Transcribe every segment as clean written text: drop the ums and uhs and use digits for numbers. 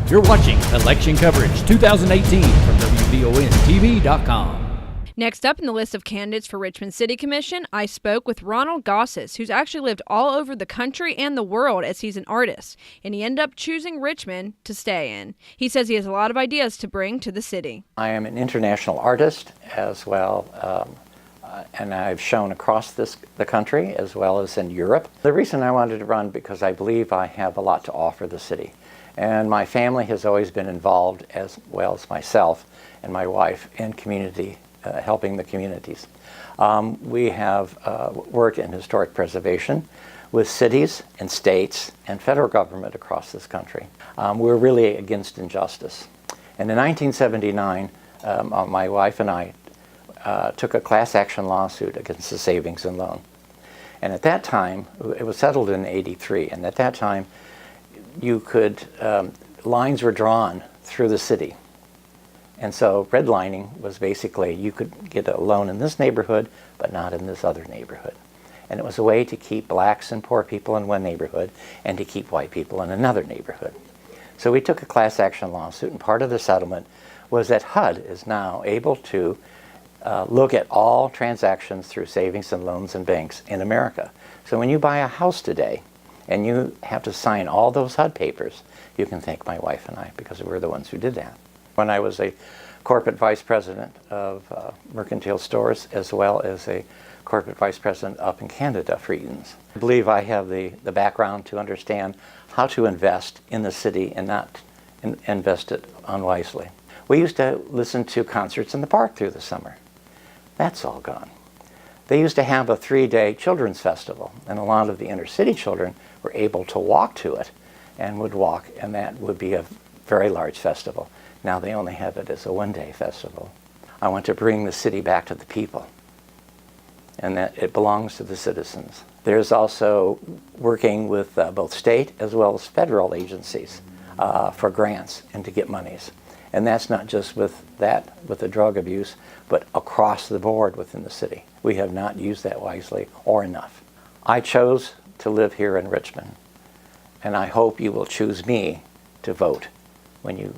You're watching Election Coverage 2018 from WBONTV.com. Next up in the list of candidates for Richmond City Commission, I spoke with Ronald Gosses, who's actually lived all over the country and the world as he's an artist, and he ended up choosing Richmond to stay in. He says he has a lot of ideas to bring to the city. I am an international artist as well, and I've shown across the country as well as in Europe. The reason I wanted to run because I believe I have a lot to offer the city. And my family has always been involved, as well as myself and my wife, in community, helping the communities. We have worked in historic preservation with cities and states and federal government across this country. We're really against injustice. And in 1979, my wife and I took a class action lawsuit against the savings and loan. And at that time, it was settled in '83, and at that time, you could, lines were drawn through the city. And so redlining was basically you could get a loan in this neighborhood, but not in this other neighborhood. And it was a way to keep blacks and poor people in one neighborhood and to keep white people in another neighborhood. So we took a class action lawsuit, and part of the settlement was that HUD is now able to look at all transactions through savings and loans and banks in America. So when you buy a house today, and you have to sign all those HUD papers, you can thank my wife and I because we're the ones who did that. When I was a corporate vice president of mercantile stores as well as a corporate vice president up in Canada for Eaton's, I believe I have the background to understand how to invest in the city and not invest it unwisely. We used to listen to concerts in the park through the summer. That's all gone. They used to have a 3-day children's festival, and a lot of the inner city children were able to walk to it and would walk, and that would be a very large festival. Now they only have it as a 1-day festival. I want to bring the city back to the people, and that it belongs to the citizens. There's also working with both state as well as federal agencies for grants and to get monies. And that's not just with the drug abuse, but across the board within the city. We have not used that wisely or enough. I chose to live here in Richmond, and I hope you will choose me to vote when you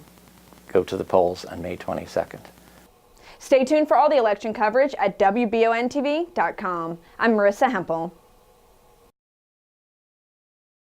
go to the polls on May 22nd. Stay tuned for all the election coverage at WBONTV.com. I'm Marisa Hempel.